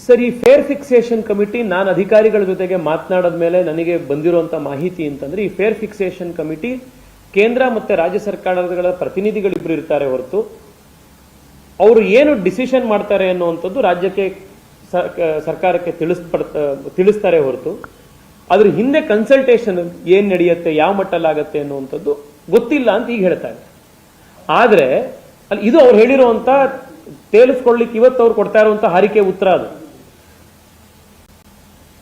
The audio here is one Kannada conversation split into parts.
ಸರ್, ಈ ಫೇರ್ ಫಿಕ್ಸೇಷನ್ ಕಮಿಟಿ ನಾನು ಅಧಿಕಾರಿಗಳ ಜೊತೆಗೆ ಮಾತನಾಡಿದ ಮೇಲೆ ನನಗೆ ಬಂದಿರುವಂತ ಮಾಹಿತಿ ಅಂತಂದ್ರೆ, ಈ ಫೇರ್ ಫಿಕ್ಸೇಷನ್ ಕಮಿಟಿ ಕೇಂದ್ರ ಮತ್ತೆ ರಾಜ್ಯ ಸರ್ಕಾರಗಳ ಪ್ರತಿನಿಧಿಗಳಿಬ್ರು ಇರ್ತಾರೆ ಹೊರತು ಅವರು ಏನು ಡಿಸಿಷನ್ ಮಾಡ್ತಾರೆ ಅನ್ನುವಂಥದ್ದು ರಾಜ್ಯಕ್ಕೆ ಸರ್ಕಾರಕ್ಕೆ ತಿಳಿಸ್ತಾರೆ ಹೊರತು ಅದ್ರ ಹಿಂದೆ ಕನ್ಸಲ್ಟೇಷನ್ ಏನ್ ನಡೆಯುತ್ತೆ, ಯಾವ ಮಟ್ಟಲ್ಲಾಗತ್ತೆ ಅನ್ನುವಂಥದ್ದು ಗೊತ್ತಿಲ್ಲ ಅಂತ ಈಗ ಹೇಳ್ತಾರೆ. ಆದ್ರೆ ಅಲ್ಲಿ ಇದು ಅವ್ರು ಹೇಳಿರುವಂತ ತೇಲಿಸ್ಕೊಳ್ಳಿಕ್ಕೆ ಇವತ್ತು ಅವ್ರು ಕೊಡ್ತಾ ಇರುವಂತ ಹಾರಿಕೆ ಉತ್ತರ ಅದು.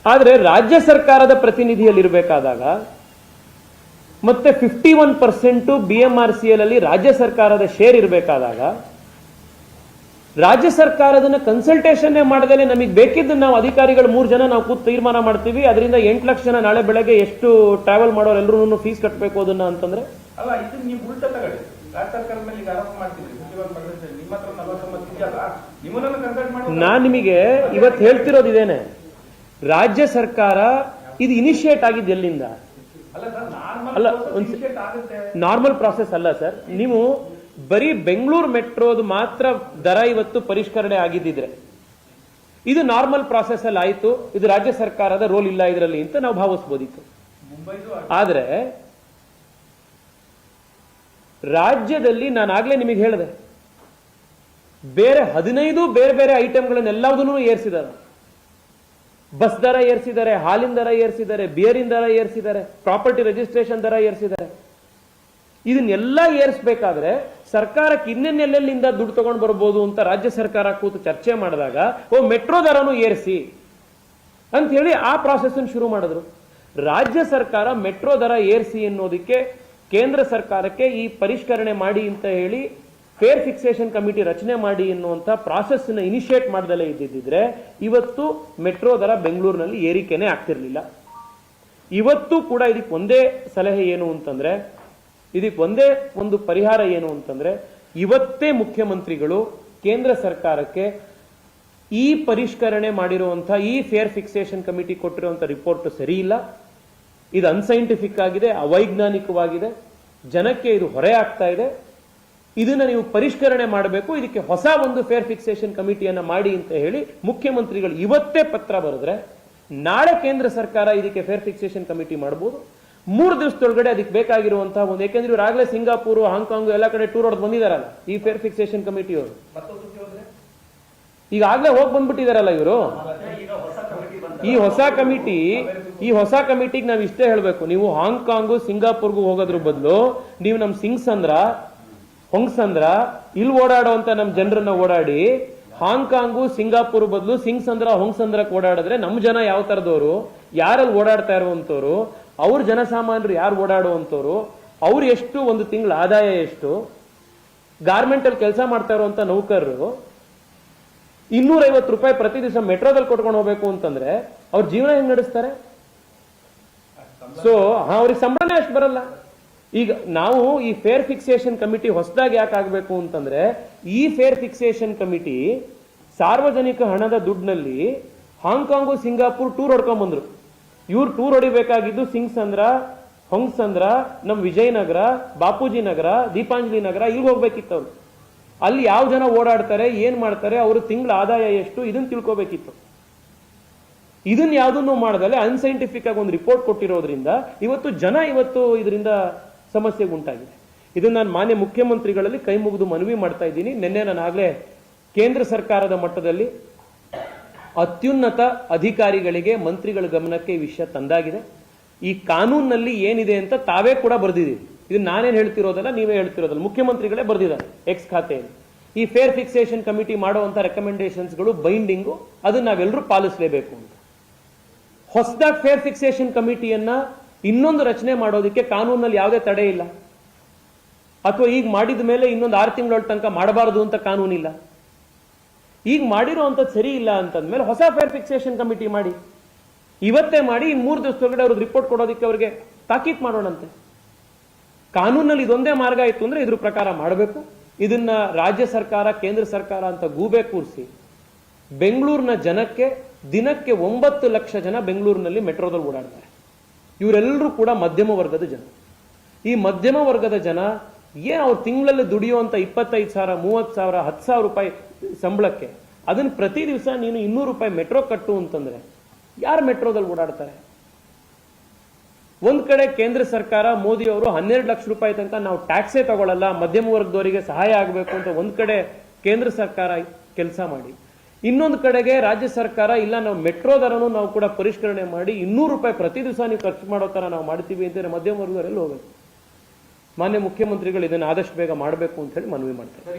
ಆದ್ರೆ ರಾಜ್ಯ ಸರ್ಕಾರದ ಪ್ರತಿನಿಧಿಯಲ್ಲಿರಬೇಕಾದಾಗ ಮತ್ತೆ 51% BMRCL ಅಲ್ಲಿ ರಾಜ್ಯ ಸರ್ಕಾರದ ಶೇರ್ ಇರಬೇಕಾದಾಗ ರಾಜ್ಯ ಸರ್ಕಾರದನ್ನ ಕನ್ಸಲ್ಟೇಷನ್ ಮಾಡದೇನೆ ನಮಗೆ ಬೇಕಿದ್ದು ನಾವು ಅಧಿಕಾರಿಗಳು 3 ಜನ ನಾವು ಕೂತು ತೀರ್ಮಾನ ಮಾಡ್ತೀವಿ, ಅದರಿಂದ 8 ಲಕ್ಷ ಜನ ನಾಳೆ ಬೆಳಗ್ಗೆ ಎಷ್ಟು ಟ್ರಾವೆಲ್ ಮಾಡೋರು ಎಲ್ಲರೂ ಫೀಸ್ ಕಟ್ಟಬೇಕು ಅದನ್ನ ಅಂತಂದ್ರೆ ಅಲ್ಲ, ಇದು ನೀವು ಉಲ್ಟಾ ತಗೊಳ್ಳಿ. ರಾಜ್ಯ ಸರ್ಕಾರದ ಮೇಲೆ ಈಗ ಆರೋಪ ಮಾಡ್ತಿದ್ರಿ, ನಿಮ್ಮ ಹತ್ರ 49 ಇದೆಯಲ್ಲ, ನಿಮ್ಮನ್ನ ಕನ್ಸಲ್ಟ್ ಮಾಡಿ. ನಾನ್ ನಿಮಗೆ ಇವತ್ತು ಹೇಳ್ತಿರೋದು ಇದೇನೆ, ರಾಜ್ಯ ಸರ್ಕಾರ ಇದು ಇನಿಷಿಯೇಟ್ ಆಗಿದ್ದು ಎಲ್ಲಿಂದ? ಅಲ್ಲ, ನಾರ್ಮಲ್ ಪ್ರಾಸೆಸ್ ಅಲ್ಲ ಸರ್. ನೀವು ಬರೀ ಬೆಂಗಳೂರು ಮೆಟ್ರೋದು ಮಾತ್ರ ದರ ಇವತ್ತು ಪರಿಷ್ಕರಣೆ ಆಗಿದ್ದಿದ್ರೆ ಇದು ನಾರ್ಮಲ್ ಪ್ರಾಸೆಸ್ ಅಲ್ಲಿ ಆಯ್ತು, ಇದು ರಾಜ್ಯ ಸರ್ಕಾರದ ರೋಲ್ ಇಲ್ಲ ಇದರಲ್ಲಿ ಅಂತ ನಾವು ಭಾವಿಸಬಹುದಿತ್ತು. ಆದ್ರೆ ರಾಜ್ಯದಲ್ಲಿ ನಾನು ಆಗ್ಲೇ ನಿಮಗೆ ಹೇಳಿದೆ, ಬೇರೆ 15 ಬೇರೆ ಬೇರೆ ಐಟಮ್ಗಳನ್ನೆಲ್ಲದನ್ನೂ ಏರಿಸಿದ್ದಾರೆ. ಬಸ್ ದರ ಏರಿಸಿದ್ದಾರೆ, ಹಾಲಿನ ದರ ಏರಿಸಿದ್ದಾರೆ, ಬಿಯರಿನ ದರ ಏರಿಸಿದ್ದಾರೆ, ಪ್ರಾಪರ್ಟಿ ರಿಜಿಸ್ಟ್ರೇಷನ್ ದರ ಏರಿಸಿದ್ದಾರೆ. ಇದನ್ನೆಲ್ಲ ಏರಿಸಬೇಕಾದ್ರೆ ಸರ್ಕಾರಕ್ಕೆ ಇನ್ನೆಲ್ಲೆಲ್ಲಿಂದ ದುಡ್ಡು ತಗೊಂಡು ಬರ್ಬೋದು ಅಂತ ರಾಜ್ಯ ಸರ್ಕಾರ ಕೂತು ಚರ್ಚೆ ಮಾಡಿದಾಗ ಮೆಟ್ರೋ ದರನು ಏರಿಸಿ ಅಂತ ಹೇಳಿ ಆ ಪ್ರಾಸೆಸ್ ಶುರು ಮಾಡಿದ್ರು. ರಾಜ್ಯ ಸರ್ಕಾರ ಮೆಟ್ರೋ ದರ ಏರಿಸಿ ಅನ್ನೋದಕ್ಕೆ ಕೇಂದ್ರ ಸರ್ಕಾರಕ್ಕೆ ಈ ಪರಿಷ್ಕರಣೆ ಮಾಡಿ ಅಂತ ಹೇಳಿ ಫೇರ್ ಫಿಕ್ಸೇಷನ್ ಕಮಿಟಿ ರಚನೆ ಮಾಡಿ ಎನ್ನುವಂತ ಪ್ರಾಸೆಸ್ ಇನಿಷಿಯೇಟ್ ಮಾಡದಲ್ಲೇ ಇದ್ದಿದ್ರೆ ಇವತ್ತು ಮೆಟ್ರೋ ದರ ಬೆಂಗಳೂರಿನಲ್ಲಿ ಏರಿಕೆನೆ ಆಗ್ತಿರ್ಲಿಲ್ಲ. ಇವತ್ತು ಕೂಡ ಇದಕ್ಕೆ ಒಂದೇ ಸಲಹೆ ಏನು ಅಂತಂದ್ರೆ, ಇದಕ್ಕೆ ಒಂದೇ ಒಂದು ಪರಿಹಾರ ಏನು ಅಂತಂದ್ರೆ, ಇವತ್ತೇ ಮುಖ್ಯಮಂತ್ರಿಗಳು ಕೇಂದ್ರ ಸರ್ಕಾರಕ್ಕೆ ಈ ಪರಿಷ್ಕರಣೆ ಮಾಡಿರುವಂತಹ ಈ ಫೇರ್ ಫಿಕ್ಸೇಷನ್ ಕಮಿಟಿ ಕೊಟ್ಟಿರುವಂತಹ ರಿಪೋರ್ಟ್ ಸರಿ ಇಲ್ಲ, ಇದು ಅನ್ಸೈಂಟಿಫಿಕ್ ಆಗಿದೆ, ಅವೈಜ್ಞಾನಿಕವಾಗಿದೆ, ಜನಕ್ಕೆ ಇದು ಹೊರೆ ಆಗ್ತಾ ಇದೆ, ಇದನ್ನ ನೀವು ಪರಿಷ್ಕರಣೆ ಮಾಡಬೇಕು, ಇದಕ್ಕೆ ಹೊಸ ಒಂದು ಫೇರ್ ಫಿಕ್ಸೇಷನ್ ಕಮಿಟಿಯನ್ನ ಮಾಡಿ ಅಂತ ಹೇಳಿ ಮುಖ್ಯಮಂತ್ರಿಗಳು ಇವತ್ತೇ ಪತ್ರ ಬರೆದ್ರೆ ನಾಳೆ ಕೇಂದ್ರ ಸರ್ಕಾರ ಇದಕ್ಕೆ ಫೇರ್ ಫಿಕ್ಸೇಷನ್ ಕಮಿಟಿ ಮಾಡಬಹುದು. 3 ದಿವಸದೊಳಗಡೆ ಅದಕ್ಕೆ ಬೇಕಾಗಿರುವಂತಹ ಒಂದು, ಯಾಕೆಂದ್ರೆ ಇವ್ರು ಆಗ್ಲೇ ಸಿಂಗಾಪುರ್, ಹಾಂಗ್ಕಾಂಗ್ ಎಲ್ಲ ಕಡೆ ಟೂರ್ ಹೊಡೆದು ಬಂದಿದಾರಲ್ಲ ಈ ಫೇರ್ ಫಿಕ್ಸೇಷನ್ ಕಮಿಟಿಯವರು, ಈಗಾಗಲೇ ಹೋಗಿ ಬಂದ್ಬಿಟ್ಟಿದಾರಲ್ಲ ಇವರು. ಈ ಹೊಸ ಕಮಿಟಿಗೆ ನಾವು ಇಷ್ಟೇ ಹೇಳ್ಬೇಕು, ನೀವು ಹಾಂಗ್ಕಾಂಗು ಸಿಂಗಾಪುರ್ಗೂ ಹೋಗೋದ್ರ ಬದಲು ನೀವು ನಮ್ ಸಿಂಗ್ಸಂದ್ರ ಹೊಂಗ್ಸಂದ್ರ ಇಲ್ಲಿ ಓಡಾಡುವಂತ ನಮ್ ಜನರನ್ನ ಓಡಾಡಿ ಹಾಂಗ್ಕಾಂಗು ಸಿಂಗಾಪುರ್ ಬದಲು ಸಿಂಗ್ಸಂದ್ರ ಹೊಂಗ್ಸಂದ್ರಕ್ಕೆ ಓಡಾಡಿದ್ರೆ ನಮ್ ಜನ ಯಾವ ತರದವರು, ಯಾರಲ್ಲಿ ಓಡಾಡ್ತಾ ಇರುವಂತವ್ರು, ಅವ್ರ ಜನಸಾಮಾನ್ಯರು ಯಾರು ಓಡಾಡುವಂತವ್ರು, ಅವ್ರು ಎಷ್ಟು ಒಂದು ತಿಂಗಳ ಆದಾಯ ಎಷ್ಟು, ಗಾರ್ಮೆಂಟ್ ಅಲ್ಲಿ ಕೆಲಸ ಮಾಡ್ತಾ ಇರುವಂತ ನೌಕರರು 250 ರೂಪಾಯಿ ಪ್ರತಿ ದಿವಸ ಮೆಟ್ರೋದಲ್ಲಿ ಕೊಟ್ಕೊಂಡು ಹೋಗ್ಬೇಕು ಅಂತಂದ್ರೆ ಅವ್ರ ಜೀವನ ಹೆಂಗ್ ನಡೆಸ್ತಾರೆ? ಸೊ ಅವ್ರಿಗೆ ಸಂಬಳನೇ ಅಷ್ಟು ಬರಲ್ಲ. ಈಗ ನಾವು ಈ ಫೇರ್ ಫಿಕ್ಸೇಷನ್ ಕಮಿಟಿ ಹೊಸದಾಗಿ ಯಾಕೆ ಆಗ್ಬೇಕು ಅಂತಂದ್ರೆ, ಈ ಫೇರ್ ಫಿಕ್ಸೇಷನ್ ಕಮಿಟಿ ಸಾರ್ವಜನಿಕ ಹಣದ ದುಡ್ಡಿನಲ್ಲಿ ಹಾಂಗ್ಕಾಂಗು ಸಿಂಗಾಪುರ್ ಟೂರ್ ಹೊಡ್ಕೊಂಡ್ ಬಂದ್ರು. ಇವ್ರು ಟೂರ್ ಹೊಡಿಬೇಕಾಗಿದ್ದು ಸಿಂಗ್ಸಂದ್ರ, ಹೊಂಗ್ಸಂದ್ರ, ನಮ್ ವಿಜಯನಗರ, ಬಾಪೂಜಿ ನಗರ, ದೀಪಾಂಜಲಿ ನಗರ, ಇಲ್ಲಿಗೆ ಹೋಗ್ಬೇಕಿತ್ತು ಅವ್ರು. ಅಲ್ಲಿ ಯಾವ ಜನ ಓಡಾಡ್ತಾರೆ, ಏನ್ ಮಾಡ್ತಾರೆ, ಅವ್ರ ತಿಂಗಳ ಆದಾಯ ಎಷ್ಟು, ಇದನ್ನ ತಿಳ್ಕೊಬೇಕಿತ್ತು. ಇದನ್ನ ಯಾವ್ದನ್ನು ಮಾಡದಲ್ಲೇ ಅನ್ಸೈಂಟಿಫಿಕ್ ಆಗಿ ಒಂದು ರಿಪೋರ್ಟ್ ಕೊಟ್ಟಿರೋದ್ರಿಂದ ಇವತ್ತು ಇದರಿಂದ ಸಮಸ್ಯೆಗೆ ಉಂಟಾಗಿದೆ. ಇದನ್ನ ನಾನು ಮಾನ್ಯ ಮುಖ್ಯಮಂತ್ರಿಗಳಲ್ಲಿ ಕೈ ಮುಗಿದು ಮನವಿ ಮಾಡ್ತಾ ಇದ್ದೀನಿ. ನಿನ್ನೆ ನಾನು ಆಗ್ಲೇ ಕೇಂದ್ರ ಸರ್ಕಾರದ ಮಟ್ಟದಲ್ಲಿ ಅತ್ಯುನ್ನತ ಅಧಿಕಾರಿಗಳಿಗೆ, ಮಂತ್ರಿಗಳ ಗಮನಕ್ಕೆ ಈ ವಿಷಯ ತಂದಾಗಿದೆ. ಈ ಕಾನೂನಿನಲ್ಲಿ ಏನಿದೆ ಅಂತ ತಾವೇ ಕೂಡ ಬರೆದಿದ್ದೀವಿ. ಇದನ್ನ ನಾನೇನು ಹೇಳ್ತಿರೋದಲ್ಲ, ನೀವೇ ಹೇಳ್ತಿರೋದಲ್ಲ, ಮುಖ್ಯಮಂತ್ರಿಗಳೇ ಬರೆದಿದ್ದಾರೆ ಎಕ್ಸ್ ಖಾತೆಯಲ್ಲಿ. ಈ ಫೇರ್ ಫಿಕ್ಸೇಷನ್ ಕಮಿಟಿ ಮಾಡುವಂತ ರೆಕಮೆಂಡೇಶನ್ಸ್ಗಳು ಬೈಂಡಿಂಗು, ಅದನ್ನ ನಾವೆಲ್ಲರೂ ಪಾಲಿಸಲೇಬೇಕು ಅಂತ. ಹೊಸದಾಗಿ ಫೇರ್ ಫಿಕ್ಸೇಷನ್ ಕಮಿಟಿಯನ್ನ ಇನ್ನೊಂದು ರಚನೆ ಮಾಡೋದಕ್ಕೆ ಕಾನೂನಲ್ಲಿ ಯಾವುದೇ ತಡೆ ಇಲ್ಲ, ಅಥವಾ ಈಗ ಮಾಡಿದ ಮೇಲೆ ಇನ್ನೊಂದು 6 ತಿಂಗಳ ತನಕ ಮಾಡಬಾರದು ಅಂತ ಕಾನೂನಿಲ್ಲ. ಈಗ ಮಾಡಿರುವಂತದ್ದು ಸರಿ ಇಲ್ಲ ಅಂತಂದ್ಮೇಲೆ ಹೊಸ ಫೇರ್ ಫಿಕ್ಸೇಷನ್ ಕಮಿಟಿ ಮಾಡಿ, ಇವತ್ತೇ ಮಾಡಿ, ಇನ್ 3 ದಿವಸದೊಳಗಡೆ ಅವ್ರಿಗೆ ರಿಪೋರ್ಟ್ ಕೊಡೋದಕ್ಕೆ ಅವ್ರಿಗೆ ತಾಕೀತ್ ಮಾಡೋಣಂತೆ. ಕಾನೂನಲ್ಲಿ ಇದೊಂದೇ ಮಾರ್ಗ ಇತ್ತು ಅಂದ್ರೆ ಇದ್ರ ಪ್ರಕಾರ ಮಾಡಬೇಕು. ಇದನ್ನ ರಾಜ್ಯ ಸರ್ಕಾರ, ಕೇಂದ್ರ ಸರ್ಕಾರ ಅಂತ ಗೂಬೆ ಕೂರಿಸಿ ಬೆಂಗಳೂರಿನ ಜನಕ್ಕೆ ದಿನಕ್ಕೆ 9 ಲಕ್ಷ ಜನ ಬೆಂಗಳೂರಿನಲ್ಲಿ ಮೆಟ್ರೋದಲ್ಲಿ ಓಡಾಡ್ತಾರೆ. ಇವರೆಲ್ಲರೂ ಕೂಡ ಮಧ್ಯಮ ವರ್ಗದ ಜನ. ಈ ಮಧ್ಯಮ ವರ್ಗದ ಜನ ಏನ್ ಅವ್ರು ತಿಂಗಳಲ್ಲಿ ದುಡಿಯುವಂತ 25,000, 30,000, 10,000 ರೂಪಾಯಿ ಸಂಬಳಕ್ಕೆ ಅದನ್ನ ಪ್ರತಿ ದಿವಸ ನೀನು 200 ರೂಪಾಯಿ ಮೆಟ್ರೋ ಕಟ್ಟು ಅಂತಂದ್ರೆ ಯಾರು ಮೆಟ್ರೋದಲ್ಲಿ ಓಡಾಡ್ತಾರೆ? ಒಂದ್ ಕಡೆ ಕೇಂದ್ರ ಸರ್ಕಾರ ಮೋದಿ ಅವರು 12 ಲಕ್ಷ ರೂಪಾಯಿ ತನಕ ನಾವು ಟ್ಯಾಕ್ಸೇ ತಗೊಳ್ಳಲ್ಲ, ಮಧ್ಯಮ ವರ್ಗದವರಿಗೆ ಸಹಾಯ ಆಗಬೇಕು ಅಂತ ಒಂದ್ ಕಡೆ ಕೇಂದ್ರ ಸರ್ಕಾರ ಕೆಲಸ ಮಾಡಿ, ಇನ್ನೊಂದು ಕಡೆಗೆ ರಾಜ್ಯ ಸರ್ಕಾರ ಇಲ್ಲ ನಾವು ಮೆಟ್ರೋ ದರನು ನಾವು ಕೂಡ ಪರಿಷ್ಕರಣೆ ಮಾಡಿ 200 ರೂಪಾಯಿ ಪ್ರತಿ ದಿವಸ ನೀವು ಖರ್ಚು ಮಾಡೋ ತರ ನಾವು ಮಾಡ್ತೀವಿ ಅಂತಂದ್ರೆ ಮಧ್ಯಮ ವರ್ಗದವರೆಲ್ಲ ಹೋಗಬೇಕು. ಮಾನ್ಯ ಮುಖ್ಯಮಂತ್ರಿಗಳು ಇದನ್ನು ಆದಷ್ಟು ಬೇಗ ಮಾಡಬೇಕು ಅಂತ ಹೇಳಿ ಮನವಿ ಮಾಡ್ತಾರೆ.